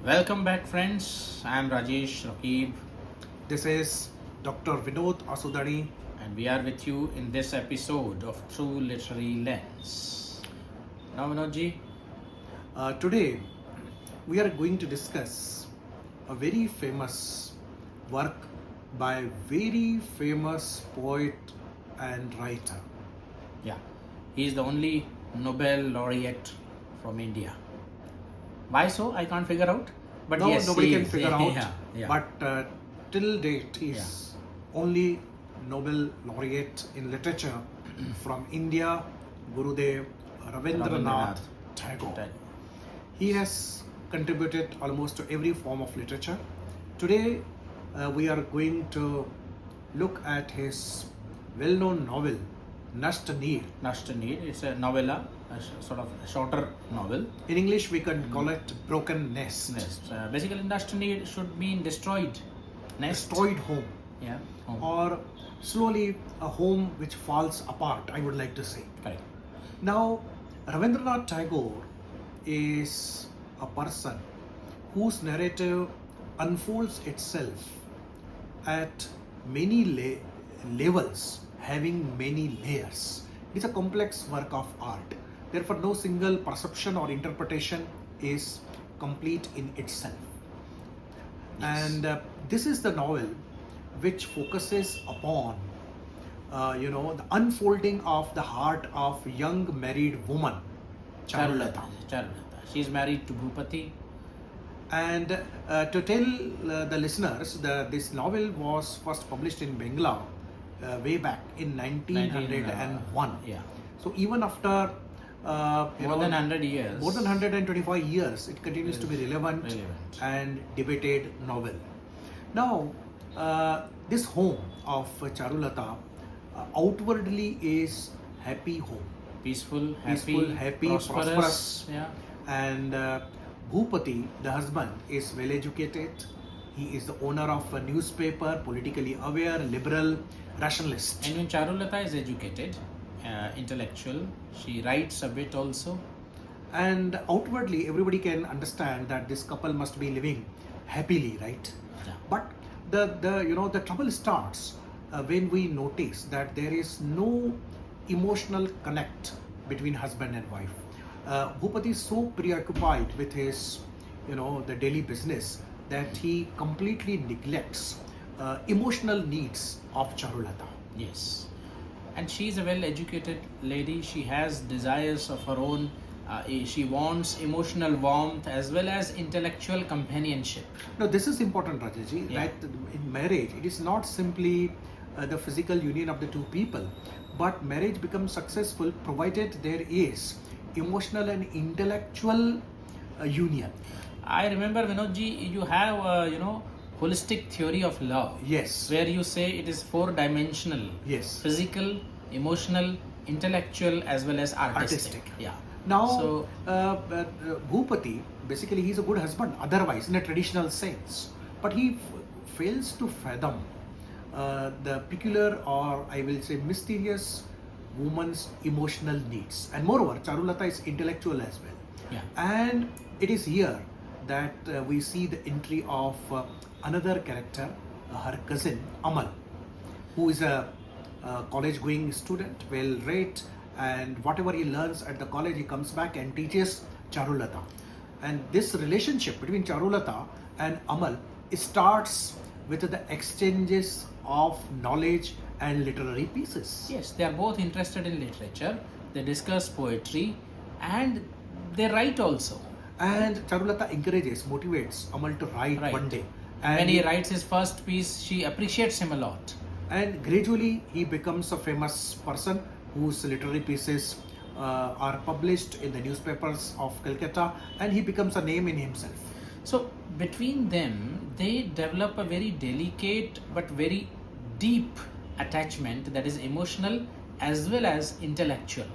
Welcome back, friends. I am Rajesh RAQEEB, This is Dr. Vinod Asudani. and we are with you in this episode of True Literary Lens. Now, Vinodji, Today, we are going to discuss a very famous work by a very famous poet and writer. yeah, he is the only Nobel laureate from India. Why so? I can't figure out. But No, yes, nobody he can is. figure out. Yeah. But till date, he is only Nobel laureate in literature from India, Gurudev Rabindranath Tagore. He has contributed almost to every form of literature. Today, we are going to look at his well-known novel, NASHT. NEEDH. It's a novella, sort of a shorter novel. In English, we can call it Broken Nest. Basically, NEEDH should mean destroyed nest. Destroyed home. Yeah. Home. Or slowly a home which falls apart, I would like to say. Correct. Now, Rabindranath Tagore is a person whose narrative unfolds itself at many levels, having many layers. It is a complex work of art. Therefore, no single perception or interpretation is complete in itself. Yes. And this is the novel which focuses upon the unfolding of the heart of young married woman, Charulata. She is married to Bhupati. And to tell the listeners, this novel was first published in Bengal way back in 1901. Yeah. So even after More than 100 years. more than 125 years, it continues to be relevant and debated novel. Now, this home of Charulata outwardly is happy home, Peaceful, happy, prosperous. Yeah. And Bhupati, the husband, is well educated. He is the owner of a newspaper, politically aware, liberal, rationalist. And when Charulata is educated, intellectual, she writes a bit also. And outwardly, everybody can understand that this couple must be living happily, right? Yeah. But the trouble starts when we notice that there is no emotional connect between husband and wife. Bhupati is so preoccupied with his, the daily business that he completely neglects emotional needs of Charulata. Yes. And she is a well-educated lady. She has desires of her own. She wants emotional warmth as well as intellectual companionship. Now, this is important, Rajaji, Yeah. that in marriage, it is not simply the physical union of the two people, but marriage becomes successful provided there is emotional and intellectual union. I remember, Vinodji, you have holistic theory of love. Yes. Where you say it is four-dimensional. Yes. Physical, emotional, intellectual as well as artistic. Yeah. Now, So, Bhupati, basically, he's a good husband, otherwise, in a traditional sense. But he fails to fathom the peculiar, or I will say mysterious, woman's emotional needs. And moreover, Charulata is intellectual as well. yeah. And it is here that we see the entry of another character, her cousin Amal, who is a college-going student, well-read, and whatever he learns at the college, he comes back and teaches Charulata. And this relationship between Charulata and Amal starts with the exchanges of knowledge and literary pieces. Yes, they are both interested in literature. They discuss poetry and they write also. And Charulata encourages, motivates Amal to write Right. one day. When And he writes his first piece, she appreciates him a lot. And gradually he becomes a famous person whose literary pieces are published in the newspapers of Calcutta, and he becomes a name in himself. So between them, they develop a very delicate but very deep attachment that is emotional as well as intellectual.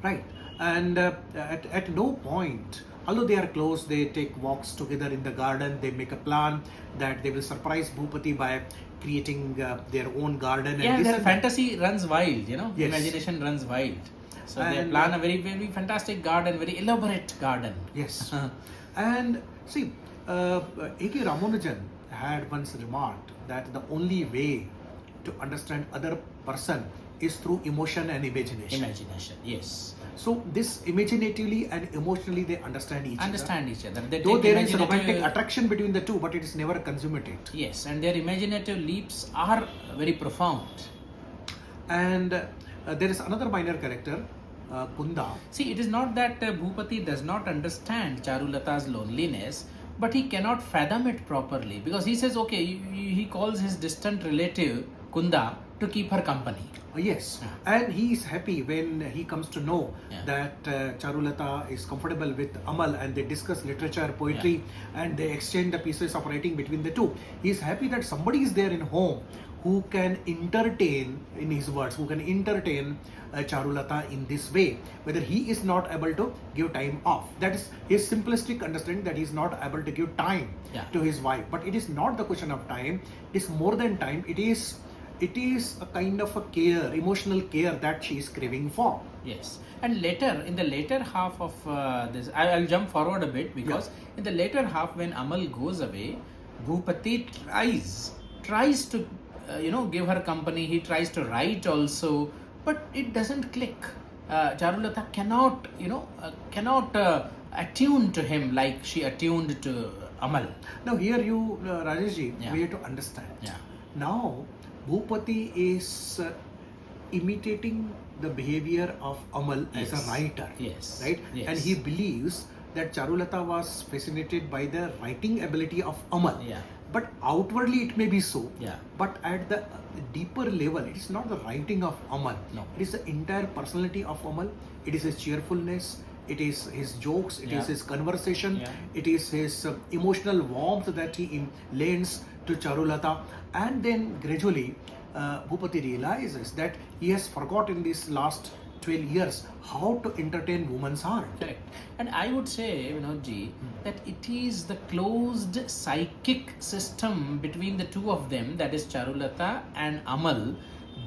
Right. And at no point, although they are close, they take walks together in the garden, they make a plan that they will surprise Bhupati by creating their own garden. Yeah, this their and that. fantasy runs wild, Yes. imagination runs wild. So they And, plan a very, very fantastic garden, very elaborate garden. Yes. And see, A.K. Ramanujan had once remarked that the only way to understand other person is through emotion and imagination. Imagination, yes. So this imaginatively and emotionally they understand each Understand each other. They Though take there is imaginative- romantic attraction between the two, but it is never consummated. Yes, and their imaginative leaps are very profound. And there is another minor character, Kunda. See, it is not that Bhupati does not understand Charulata's loneliness, but he cannot fathom it properly, because he says, okay, he calls his distant relative Kunda to keep her company. Yes, and he is happy when he comes to know Yeah. that Charulata is comfortable with Amal, and they discuss literature, poetry, and they exchange the pieces of writing between the two. He is happy that somebody is there in home who can entertain, in his words, who can entertain Charulata in this way, whether he is not able to give time off. That is his simplistic understanding, that he is not able to give time Yeah. to his wife. But it is not the question of time, it is more than time, it is a kind of a care, emotional care that she is craving for. Yes, and later, in the later half of this, I'll jump forward a bit, because in the later half, when Amal goes away, Bhupati tries to give her company. He tries to write also, but it doesn't click. Charulata cannot attune to him like she attuned to Amal. Now here you, Rajeshji, Yeah. we have to understand. Yeah. Now Bhupati is imitating the behavior of Amal as Yes. a writer. Yes. Right? Yes. And he believes that Charulata was fascinated by the writing ability of Amal. Yeah. But outwardly it may be so. Yeah. But at the deeper level, it is not the writing of Amal. No. It is the entire personality of Amal. It is his cheerfulness. It is his jokes. It is Yeah. his conversation. Yeah. It is his emotional warmth that he lends to Charulata. And then gradually, Bhupati realizes that he has forgotten these last 12 years how to entertain woman's heart. Correct. And I would say, Vinodji, that it is the closed psychic system between the two of them, that is Charulata and Amal,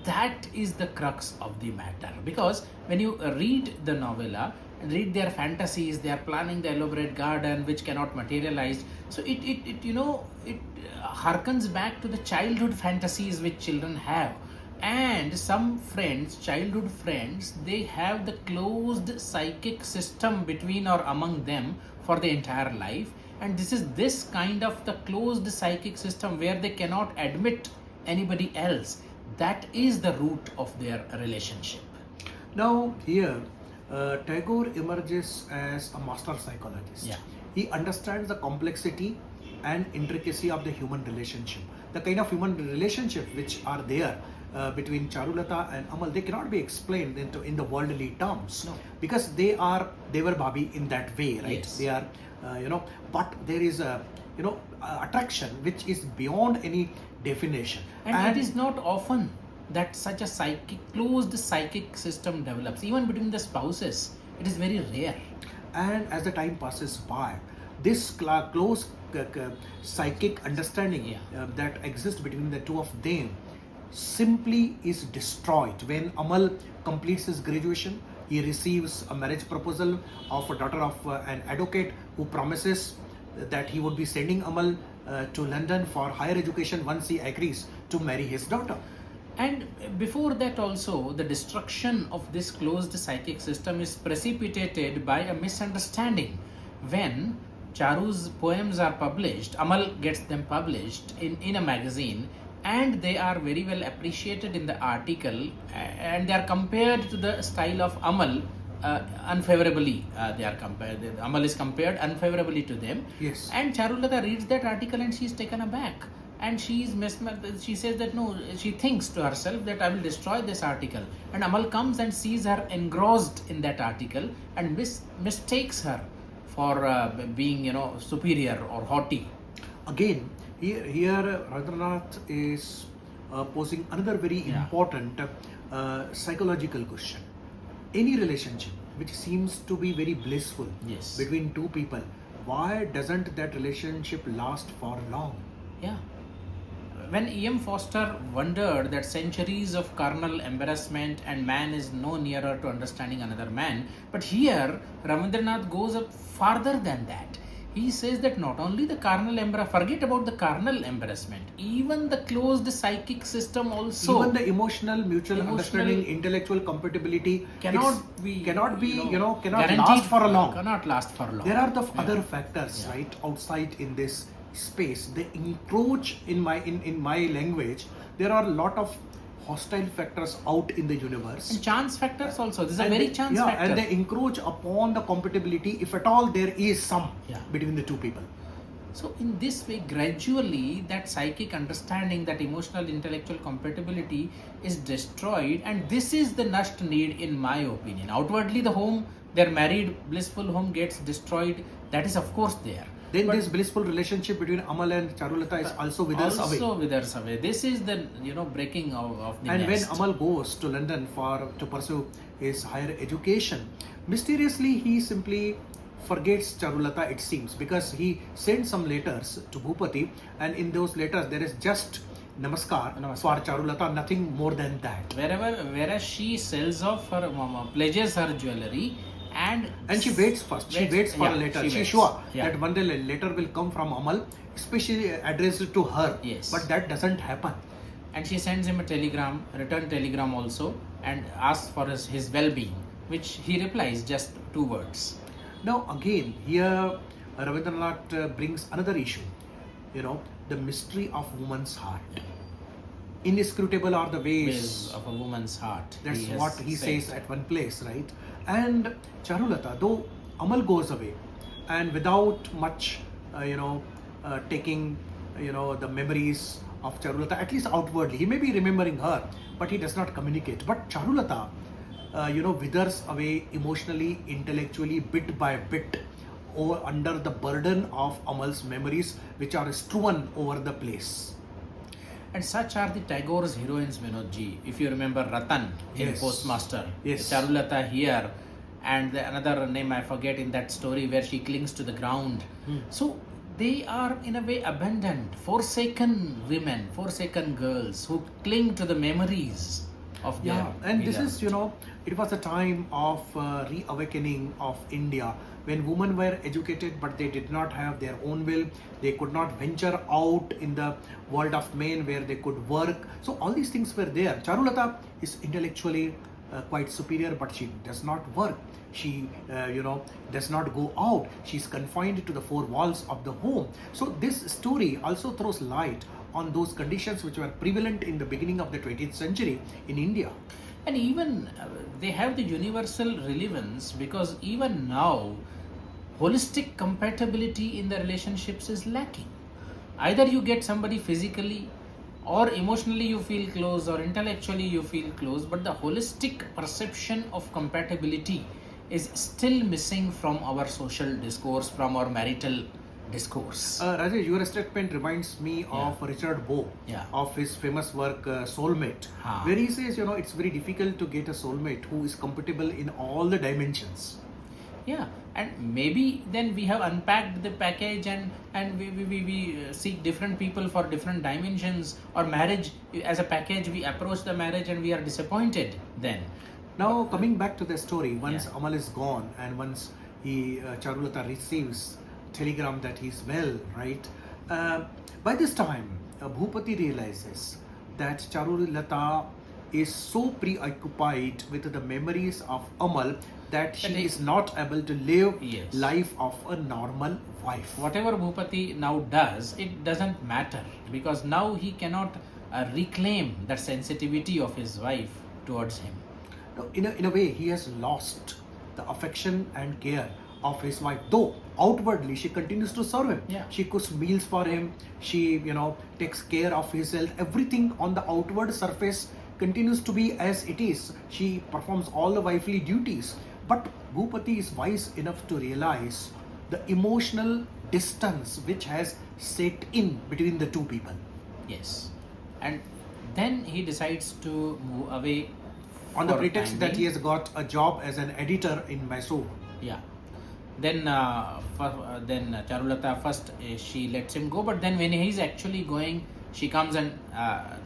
that is the crux of the matter. Because when you read the novella, read their fantasies, they are planning the elaborate garden which cannot materialize. So it harkens back to the childhood fantasies which children have. And some friends, childhood friends, they have the closed psychic system between or among them for the entire life. And this kind of the closed psychic system where they cannot admit anybody else. That is the root of their relationship. Now here, Tagore emerges as a master psychologist. Yeah. He understands the complexity and intricacy of the human relationship. The kind of human relationship which are there between Charulata and Amal, they cannot be explained in the worldly terms. No. Because they were Bhabi in that way, right? Yes. They are, but there is a, attraction which is beyond any definition. And it is not often that such a closed psychic system develops. Even between the spouses, it is very rare. And as the time passes by, this close psychic understanding that exists between the two of them simply is destroyed when Amal completes his graduation. He receives a marriage proposal of a daughter of an advocate who promises that he would be sending Amal to London for higher education once he agrees to marry his daughter. And before that also, the destruction of this closed psychic system is precipitated by a misunderstanding. When Charu's poems are published, Amal gets them published in a magazine, and they are very well appreciated in the article, and they are compared to the style of Amal unfavorably. Amal is compared unfavorably to them. Yes. And Charulata reads that article and she is taken aback. And she is she says that no, she thinks to herself that I will destroy this article. And Amal comes and sees her engrossed in that article and mistakes her for being, superior or haughty. Again, here Rabindranath is posing another very important psychological question. Any relationship which seems to be very blissful between two people, why doesn't that relationship last for long? Yeah. When E.M. Foster wondered that centuries of carnal embarrassment and man is no nearer to understanding another man, but here Rabindranath goes up farther than that. he says that not only the carnal forget about the carnal embarrassment, even the closed psychic system also. Even the emotional, mutual understanding, intellectual compatibility cannot be cannot guaranteed last for a long. Cannot last for long. There are the other factors, right, outside in this space. They encroach in my language. There are a lot of hostile factors out in the universe. And chance factors also. This is a very chance factor. And they encroach upon the compatibility, if at all there is some between the two people. So in this way, gradually that psychic understanding, that emotional intellectual compatibility is destroyed, and this is the NASHT need in my opinion. Outwardly the home, their married blissful home gets destroyed. That is of course there. Then this blissful relationship between Amal and Charulata is also withers away. Also withers away. This is the breaking of the And nest. when Amal goes to London to pursue his higher education, mysteriously he simply forgets Charulata, it seems, because he sends some letters to Bhupati, and in those letters there is just Namaskar for Charulata, nothing more than that. Whereas she sells off her pledges her jewelry. And she waits first. She waits for a letter. She's sure that one day a letter will come from Amal, especially addressed to her. Yes. But that doesn't happen. And she sends him a return telegram also, and asks for his well-being, which he replies just 2 words. Now again, here Rabindranath brings another issue. The mystery of woman's heart. Inscrutable are the ways of a woman's heart. That's what he says at one place, right? And Charulata, though Amal goes away, and without much, taking, the memories of Charulata, at least outwardly, he may be remembering her, but he does not communicate. But Charulata, withers away emotionally, intellectually, bit by bit, under the burden of Amal's memories, which are strewn over the place. And such are the Tagore's heroines, Vinodji. If you remember Ratan in Postmaster, Charulata here, and another name I forget in that story where she clings to the ground. So they are in a way abandoned, forsaken women, forsaken girls who cling to the memories of their and beloved. This is, it was a time of reawakening of India, when women were educated but they did not have their own will. They could not venture out in the world of men where they could work. So all these things were there. Charulata is intellectually quite superior, but she does not work. She does not go out. She's confined to the 4 walls of the home. So this story also throws light on those conditions which were prevalent in the beginning of the 20th century in India. And even they have the universal relevance, because even now holistic compatibility in the relationships is lacking. Either you get somebody physically, or emotionally you feel close, or intellectually you feel close, but the holistic perception of compatibility is still missing from our social discourse, from our marital discourse. Rajesh, your statement reminds me of Richard Bow, of his famous work Soulmate, where he says, it's very difficult to get a soulmate who is compatible in all the dimensions. Yeah, and maybe then we have unpacked the package, and we seek different people for different dimensions, or marriage as a package, we approach the marriage and we are disappointed then. Now coming back to the story, once Amal is gone, and once Charulata receives telegram that he's well, right? By this time, Bhupati realizes that Charulata is so preoccupied with the memories of Amal that she is not able to live life of a normal wife. Whatever Bhupati now does, it doesn't matter, because now he cannot reclaim that sensitivity of his wife towards him. In a way, he has lost the affection and care of his wife, though outwardly she continues to serve him. She cooks meals for him, she takes care of his health. Everything on the outward surface continues to be as it is. She performs all the wifely duties, but Bhupati is wise enough to realize the emotional distance which has set in between the two people. Yes, and then he decides to move away on the pretext that he has got a job as an editor in Mysore. Then Charulata first she lets him go, but then when he's actually going, she comes and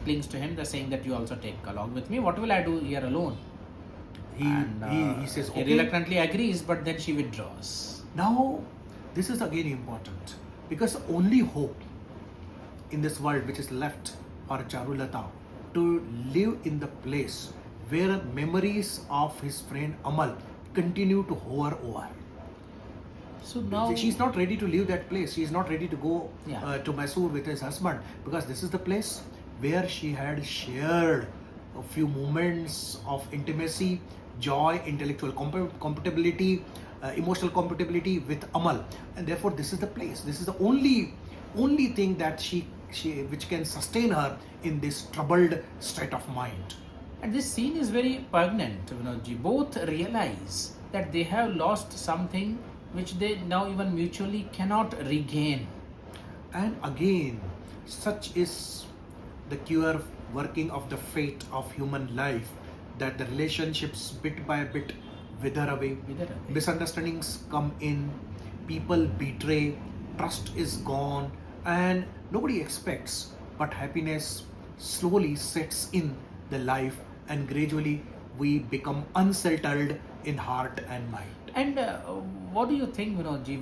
clings to him, saying that you also take along with me. What will I do here alone? He says okay. He reluctantly agrees, but then she withdraws. Now This is again important because only hope in this world which is left for Charulata to live in the place where memories of his friend Amal continue to hover over. So now She's not ready to leave that place. She's not ready to go Yeah. to Mysore with his husband because this is the place where she had shared a few moments of intimacy, joy, intellectual compatibility, emotional compatibility with Amal, and therefore this is the place. This is the only thing that she which can sustain her in this troubled state of mind. And this scene is very poignant, Vinodji. Both realize that they have lost something which they now even mutually cannot regain. And again, such is the cure working of the fate of human life, that the relationships bit by bit wither away. Misunderstandings come in, people betray, trust is gone, and nobody expects, but happiness slowly sets in the life, and gradually we become unsettled in heart and mind. And what do you think, Vinodji?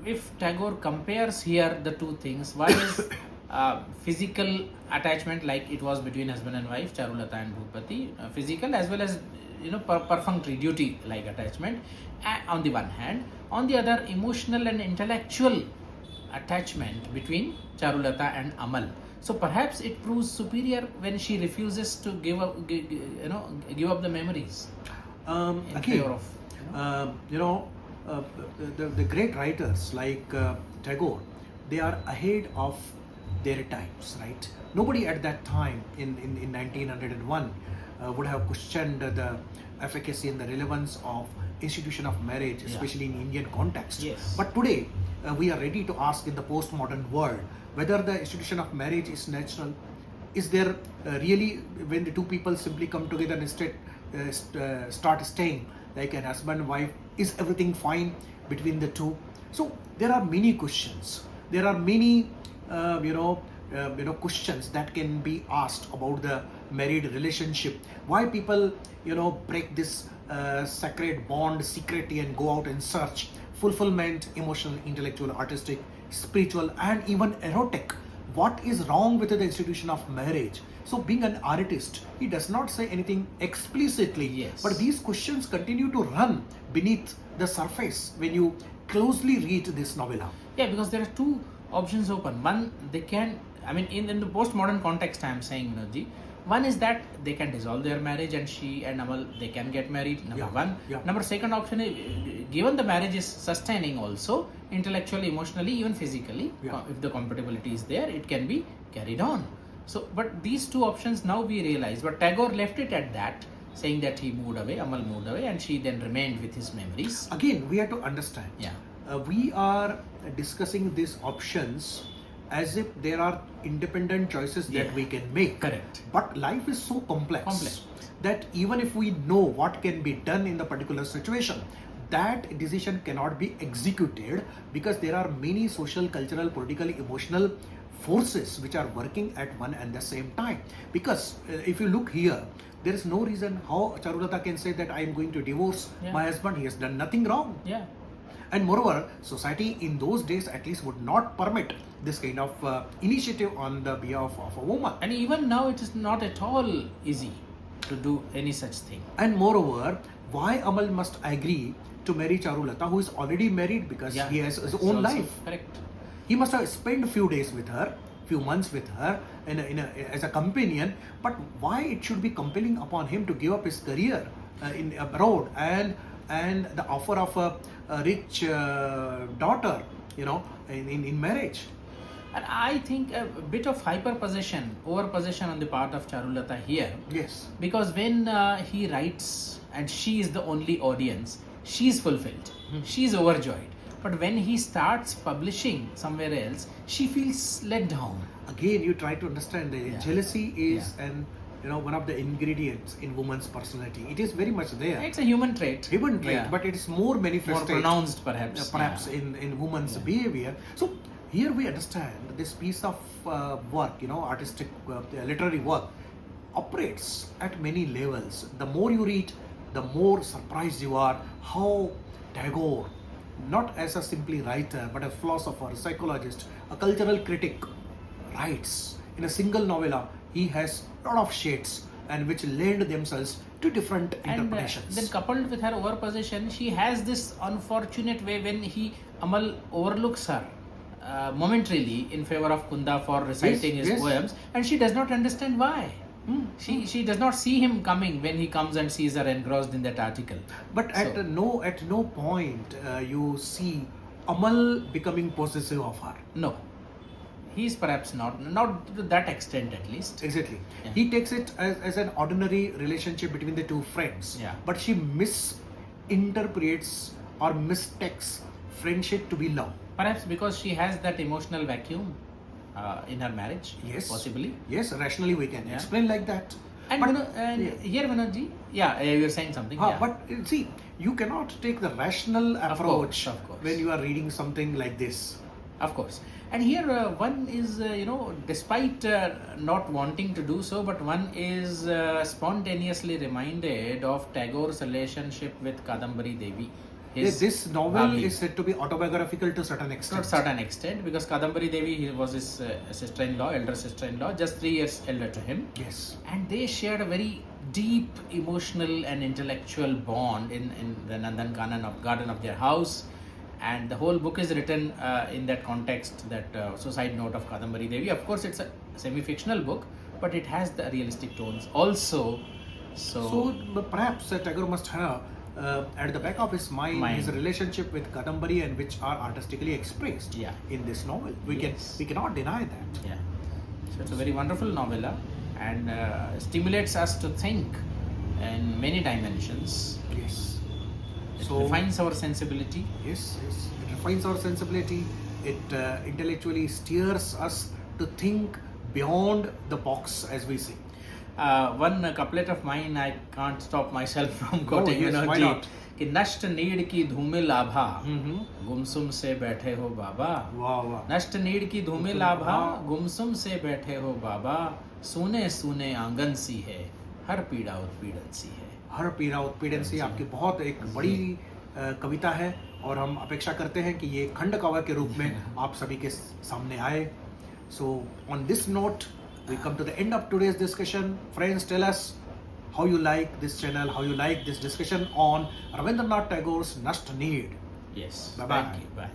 If Tagore compares here the two things, one is physical attachment, like it was between husband and wife, Charulata and Bhupati, physical as well as perfunctory duty-like attachment. On the one hand, on the other, emotional and intellectual attachment between Charulata and Amal. So perhaps it proves superior when she refuses to give up the memories. In favor of, the great writers like Tagore, they are ahead of their times, right? Nobody at that time in 1901 would have questioned the efficacy and the relevance of institution of marriage, especially in Indian context. Yes. But today, we are ready to ask in the postmodern world whether the institution of marriage is natural. Is there really, when the two people simply come together and start staying like an husband and wife, is everything fine between the two? So there are many questions. There are many questions that can be asked about the married relationship. Why people break this sacred bond secretly and go out and search fulfillment, emotional, intellectual, artistic, spiritual, and even erotic. What is wrong with the institution of marriage? So being an artist, he does not say anything explicitly, Yes. but these questions continue to run beneath the surface when you closely read this novella. Yeah, because there are two options open. One, they can, in the postmodern context, I am saying, Vinodji, one is that they can dissolve their marriage and she and Amal, they can get married, number one. Number second option is, given the marriage is sustaining also, intellectually, emotionally, even physically, if the compatibility is there, it can be carried on. So, but these two options now we realize, but Tagore left it at that, saying that he moved away, Amal moved away, and she then remained with his memories. Again, we have to understand. Yeah. We are discussing these options as if there are independent choices that we can make. Correct. But life is so complex that even if we know what can be done in the particular situation, that decision cannot be executed because there are many social, cultural, political, emotional forces which are working at one and the same time. Because if you look here, there is no reason how Charulata can say that I am going to divorce my husband. He has done nothing wrong. Yeah. And moreover, society in those days at least would not permit this kind of initiative on the behalf of a woman. And even now it is not at all easy to do any such thing. And moreover, why Amal must agree to marry Charulata, who is already married, because he has his own life. Correct. He must have spent a few days with her, few months with her as a companion. But why it should be compelling upon him to give up his career in abroad and the offer of a rich daughter, in marriage? And I think a bit of over-possession on the part of Charulata here. Yes. Because when he writes and she is the only audience, she is fulfilled. She is overjoyed. But when he starts publishing somewhere else, she feels let down. Again, you try to understand that jealousy is one of the ingredients in woman's personality. It is very much there. It's a human trait. But it is more manifested. More pronounced perhaps. In woman's behavior. So here we understand this piece of work, artistic, literary work, operates at many levels. The more you read, the more surprised you are how Tagore not as a simply writer, but a philosopher, psychologist, a cultural critic, writes in a single novella. He has a lot of shades and which lend themselves to different And interpretations. then coupled with her overposition, she has this unfortunate way when Amal overlooks her momentarily in favor of Kunda for reciting Yes, his yes. poems, and she does not understand why. She does not see him coming when he comes and sees her engrossed in that article. But at no point you see Amal becoming possessive of her. No, he is perhaps not to that extent at least. Exactly. Yeah. He takes it as an ordinary relationship between the two friends. Yeah. But she misinterprets or mistakes friendship to be love. Perhaps because she has that emotional vacuum in her marriage. Yes. Possibly. Yes, rationally we can Yeah. explain like that. And, But- here, Vinodji, you were saying something. Yeah. But see, you cannot take the rational approach of course. when you are reading something like this. Of course. And here one is, despite not wanting to do so, but one is spontaneously reminded of Tagore's relationship with Kadambari Devi. This novel Bhabhi. is said to be autobiographical to a certain To a extent. certain extent, because Kadambari Devi was his sister-in-law, elder sister-in-law, just 3 years elder to him. Yes. And they shared a very deep emotional and intellectual bond in the Nandan garden of their house. And the whole book is written in that context, that suicide note of Kadambari Devi. Of course, it's a semi-fictional book, but it has the realistic tones also. So perhaps Tagore must have at the back of his mind his relationship with Kadambari, and which are artistically expressed Yeah. in this novel. Yes. We cannot deny that. Yeah. So it's a very wonderful novella and stimulates us to think in many dimensions. Yes. It refines our sensibility. Yes. It refines our sensibility. It intellectually steers us to think beyond the box, as we say. One couplet of mine I can't stop myself from quoting. yes, why ji, not? कि नष्ट need की धूमिल आभा Mm-hmm. गुमसुम से बैठे हो बाबा. Wow. नष्ट need की धूमिल आभा गुमसुम से बैठे हो बाबा. सूने सूने आंगन सी है, हर पीड़ा उत्पीड़न सी है. हर पीड़ा उत्पीड़न से आपकी बहुत एक बड़ी कविता है, और हम अपेक्षा करते हैं कि ये खंड काव्य के रूप में आप सभी के सामने आए. So on this note, we come to the end of today's discussion. Friends, tell us how you like this channel, how you like this discussion on Rabindranath Tagore's NASHT Need. Yes. Bye-bye. Thank you. Bye.